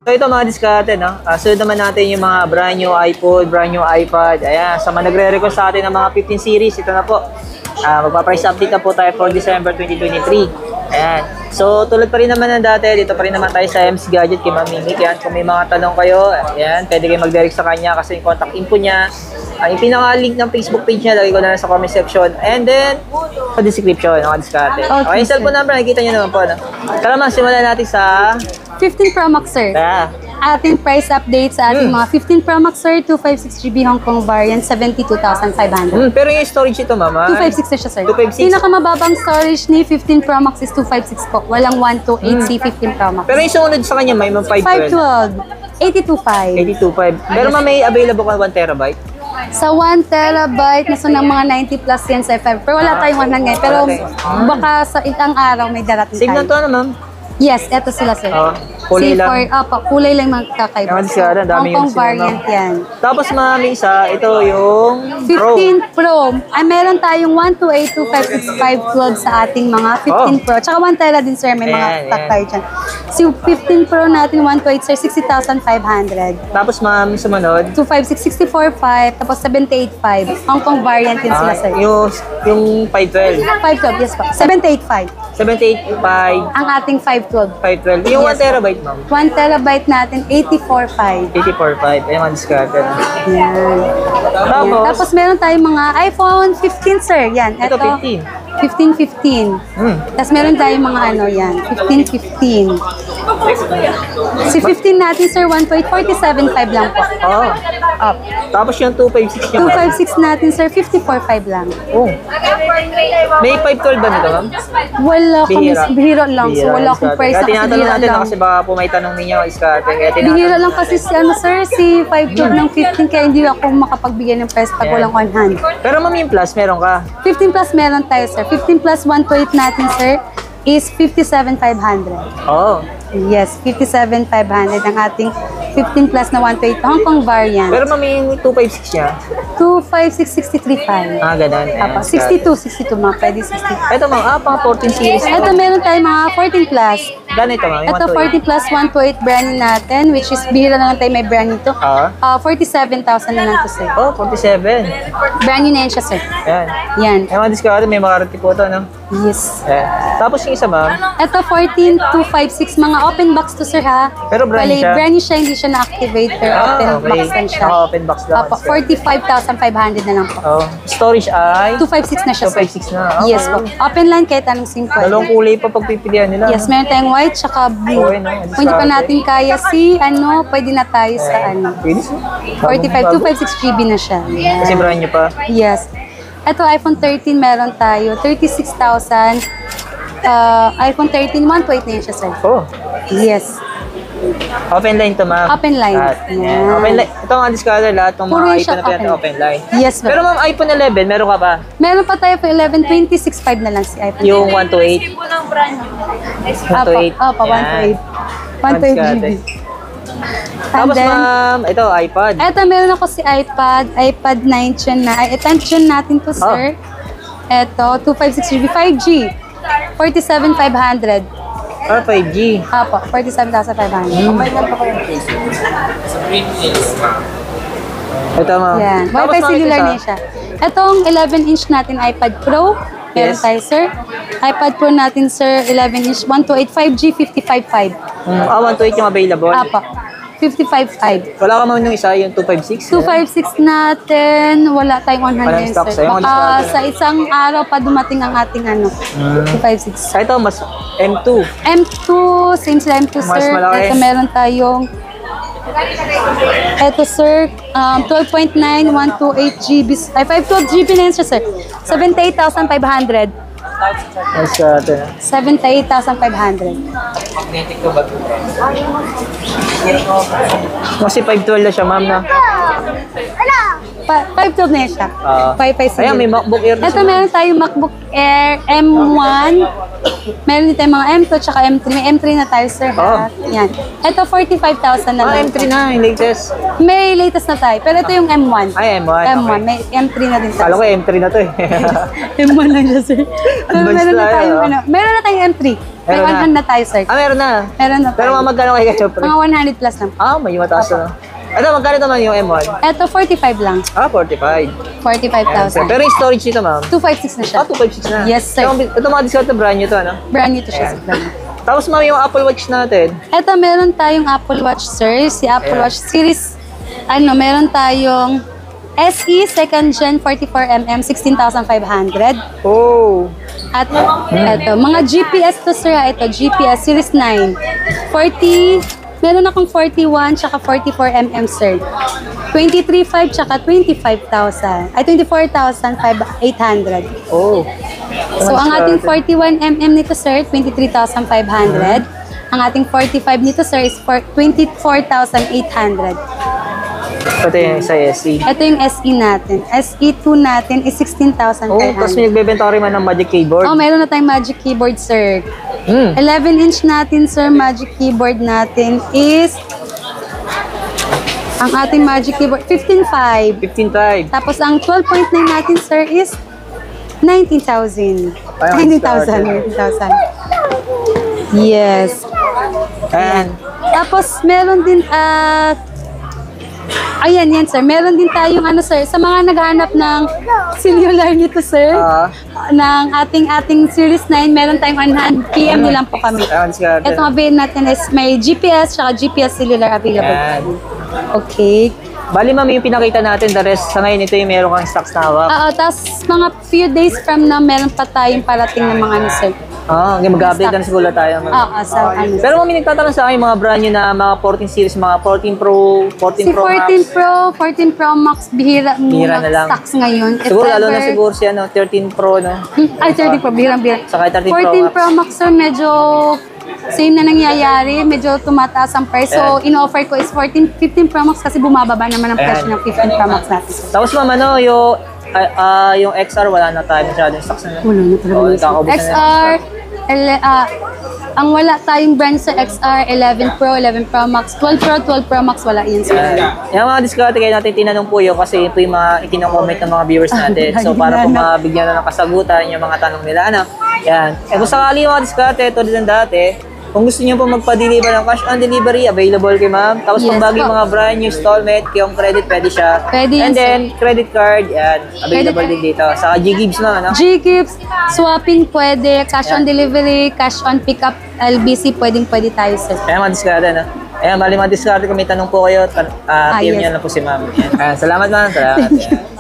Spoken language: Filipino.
So ito mga diskarte, no? Sunod naman natin yung mga brand new iPhone, brand new iPad. Ayan, sa mga nagre-request sa atin ng mga 15 series, ito na po. Magpa-price update na po tayo for December 2023. Ayan. So, tulad pa rin naman ng dati, dito pa rin naman tayo sa MC Gadget kay Ma'am Mimi. Ayan, kung may mga tanong kayo, ayan, pwede kayo mag-direct sa kanya kasi yung contact info niya. Yung pinaka-link ng Facebook page niya, lagay ko na lang sa comment section. And then, sa description, mga diskarte. Okay, yung cellphone number, nakikita niyo naman po. No? Tara ma'am, simulan natin sa 15 Pro Max, sir. Ating price update sa ating mga 15 Pro Max, sir. 256GB Hong Kong variant, 72,500. Pero yung storage ito, mama? 256 na siya, sir. 256. Pinakamababang storage ni 15 Pro Max is 256 po. Walang 128 si 15 Pro Max. Pero yung sumunod sa kanya, may 512. 512. 82.5. Pero ma'am, may available ka 1 terabyte? Sa 1 terabyte, nasa ng mga 90 plus yan sa FM. Pero wala tayong 100 ngayon. Pero baka sa itang araw may darating Save na tayo. to, ano ma'am? Yes, eto sila, sir. Kulay lang. Kulay lang magkakaiba. Ang diskarte, dami yung Hong Kong variant yan. Tapos ma'am, isa, ito yung Pro. 15 Pro. Ay, meron tayong 1282565 sa ating mga 15 Pro. Tsaka 1 tera din, sir. May mga stock tayo dyan. Si 15 Pro natin, 128, sir, 60,500. Tapos ma'am, sumunod? 256, 64.5, tapos 78.5. Hong Kong variant din sila, sir. Yung 512. 512, yes po. 785. 78.5. Ang ating 512. 512. Yung 1 terabyte ma'am? 1 terabyte natin, 84.5. 84.5. Ayan mga diskarte. Yan. Tapos meron tayong mga iPhone 15, sir. Yan. Ito 15. 15. Tapos meron tayong mga ano yan. 15. Si 15 natin, sir, 1.47.5 lang po. Up. Tapos yung 256 niya. 256 natin, sir, 54.5 lang. May 512 ba nito ma'am? Wala kami, bihira lang. So wala akong price na kasi tinatanong bihira natin lang. kasi baka po may tanong ninyo, diskarte. Bihira lang kasi si, ano, sir, si 512 ng 15 kaya hindi ako makapagbigay ng price pag walang on hand. Pero ma'am, yung plus, meron ka? 15 plus meron tayo, sir. 15 plus 128 natin, sir, is 57,500. Yes, 57,500 ang ating 15 plus na 128 Hong Kong variant. Pero ma'am, yung 256 niya? 256,635. Ganun. Apa, 62 ma'am. Pwede 62. Ito ma'am, pang 14 series. Ito, meron tayong mga 14 plus. Gano'n ito ma'am? Ito, 14 plus 128 brand new natin, which is bihira na lang tayo may brand nito. 47,000 na lang to, sir. 47. Brand new na yan siya, sir. Yan. Yung mga diskarte, may makarati po ito, no? Yes. Tapos yung isa ma'am? Ito, 14,256. Mga open box to, sir, ha? Pero brand new siya? Brand new siya, hindi siya na-activate, pero open box lang siya. Open box lang. Opo, 45,500 na lang po. Storage ay? 256 na siya, sir. 256 na. Yes po. Open line kahit anong SIM pwede. Dalawang kulay pa pagpipilian nila. Yes, meron tayong white tsaka blue. Kung hindi pa natin kaya pwede na tayo sa Pwede 256 GB na siya. Kasi brand new pa? Yes. Ito, iPhone 13 meron tayo. 36,000. iPhone 13, 128 na yun siya, sir. Yes. Open line to ma'am? Open line. Open line. Ito ang diskarte lahat ng mga iPhone na pinatay open line. Yes, ma'am. Pero ma'am, iPhone 11, meron ka ba? Meron pa tayo for 11, 26.5 na lang si iPhone. Yung 128? 128. Opo, 128. 128 GB. Tapos ma'am, ito iPad. Ito, meron ako si iPad 9 Gen na. Attention natin to, sir. Ito, 256 GB, 5G. 47,500. 5G. Apo, 47,500. Ito ma'am. Yan. Wi-Fi cellular na siya. Itong 11-inch natin iPad Pro. Meron tayo, sir. iPad Pro natin, sir, 11-inch, 128, 5G, 55.5. 128 yung available? Apo. 55.5. Wala ka ma'am yung isa, yung 256? 256 natin, wala tayong 100 stock sir. sa'yo, Baka sa isang araw pa dumating ang ating 256. Ito, mas M2. M2, same sila M2, Mas sir. malaki. Ito meron tayong ito, sir, 12.9, 128 GB. Ay, 512 GB na yun siya, sir. 78,500. 78,500. Magnetic to ba ito? Kasi 512 na siya, ma'am, na. 512 na yun siya. Wi-Fi cellular. Ayan, may MacBook Air. Ito, meron tayong MacBook Air M1 Meron din tayong mga M2 tsaka M3. May M3 na tayo, sir. Ha? Yan. Ito, 45,000 na lang. M3 na, yung latest. May latest na tayo. Pero ito yung M1. Ay, M1. M1. Okay. May M3 na din tayo. Kala ko M3 na to eh. M1 lang siya, sir. Pero Advanced meron na tayo, tayong, ah. meron na tayong M3. May Meron na. 100 na tayo, sir. Meron na. Meron na Pero tayo. mga magkano kayo pre? Mga 100 plus lang. May mataas na. Ito, magkano naman yung M1? Ito, 45 lang. 45. 45,000. Pero yung storage nito, ma'am? 256 na siya. 256 na. Yes, sir. Ito mga discount na brand new to, ano? Brand new to siya. Tapos ma'am, yung Apple Watch natin. Ito, meron tayong Apple Watch, sir. Si Apple Watch Series, meron tayong SE second gen 44mm 16,500. Oh. At ito, mga GPS to, sir. Ito, GPS Series 9. Meron akong 41 tsaka 44mm, sir. 23,500 tsaka 25,000. Ay, 24,800. Oh. So, ang ating 41mm nito, sir, 23,500. Ang ating 45 nito, sir, is 24,800. Ito yung sa SE. Ito yung SE natin. SE2 natin is 16,500. Oh, tapos may nagbebenta ka rin man ng Magic Keyboard. Oh, meron na tayong Magic Keyboard, sir. 11-inch natin, sir, Magic Keyboard natin is... Ang ating Magic Keyboard, 15,500. 15.5. Tapos ang 12.9 natin, sir, is 19,000. Ay, 19,000. 19,000. Yes. Ayan. Tapos meron din, ayan, yan, sir. Meron din tayong, sir, sa mga naghahanap ng cellular nito, sir, ng ating Series 9, meron tayong on hand. PM nyo lang po kami. Ayan, discount. Ito ang avail natin is may GPS, tsaka GPS cellular available. Ayan. Okay. Bali ma'am, yung pinakita natin, the rest, sa ngayon ito yung meron kang stocks na hawak. Oo, tapos mga few days from now, meron pa tayong parating ng mga sir. Mag-update na siguro tayo. Ma'am. Oo, sa Pero ma'am, may nagtatanong sa akin mga brand new na mga 14 series, mga 14 Pro, 14 Si Pro 14 Max. Pro, 14 Pro Max, bihira Bihira na lang. stocks ngayon. If Siguro lalo na ever- siguro si 13 Pro, no? Ay, 30 Pro, bihirang-bihira. Saka 13 Pro 14 Max. Pro Max, sir, medyo same na nangyayari. Medyo tumataas ang price. So, in-offer ko is 15 Pro Max kasi bumababa naman ang presyo Ayan. ng 15 Pro Max natin. Tapos ma'am, yung XR, wala na tayo masyadong stocks na. Wala na talaga. Oo, kakaubusan na. XR, ang wala tayong brand sa XR, 11 Pro, 11 Pro Max, 12 Pro, 12 Pro Max, wala yun, sir. Yung mga discount kaya natin tinanong po yun kasi yun po yung mga ikinocomment ng mga viewers natin. So para po mabigyan na ng kasagutan yung mga tanong nila. Yan. Kung sakali yung mga discount, tulad ng dati, kung gusto niyo po magpa-deliver ng cash on delivery, available kay ma'am. Tapos Yes pag bagay po. mga brand new installment, yung credit, pwede siya. Pwede And yan, then, credit card, yan. Available Pwede. din dito. Sa G-Gibbs ma'am, G-Gibbs, swapping pwede, cash on delivery, cash on pickup, LBC, pwede tayo, sir. Kaya mga discount, Ayan, bali mga discount kung may tanong po kayo, PM yes. niyo lang po si ma'am. Ayan. Salamat ma'am. Salamat.